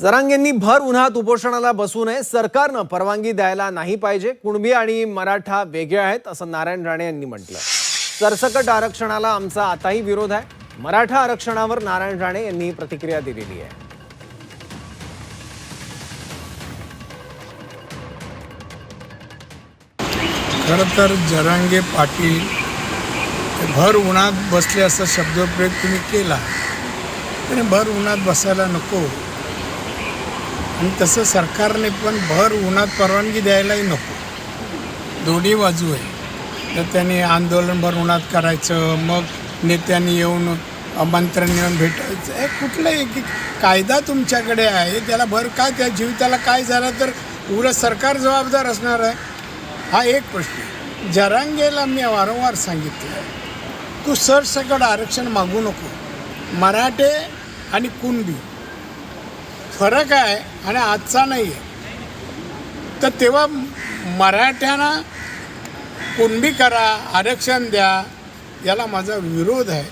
जरांगेंनी भर उन्हात उपोषणाला बसू नये, सरकारनं परवानगी द्यायला नाही पाहिजे. कुणबी आणि मराठा वेगळे आहेत असं नारायण राणे यांनी म्हटलं. सरसकट आरक्षणाला आमचा आताही विरोध आहे. मराठा आरक्षणावर नारायण राणे यांनी प्रतिक्रिया दिलेली आहे. खरं तर जरांगे पाटील भर उन्हात बसले असा शब्दप्रयोग तुम्ही केला, पण भर उन्हात बसायला नको. आणि तसं सरकारने पण भर उन्हात परवानगी द्यायलाही नको. दोन्ही बाजू आहे. तर त्यांनी आंदोलन भर उन्हात करायचं, मग नेत्यांनी येऊन आमंत्रण येऊन भेटायचं. हे कुठलाही कायदा तुमच्याकडे आहे, त्याला भर काय, त्या जीविताला काय झालं तर उलट सरकार जबाबदार असणार आहे. हा एक प्रश्न. जरांगेला मी वारंवार सांगितलं, तू सरसकट आरक्षण मागू नको. मराठे आणि कुणबी फरक आहे आणि आजचा नाही आहे. तर तेव्हा मराठ्यांना कुणबी करा, आरक्षण द्या, याला माझा विरोध आहे.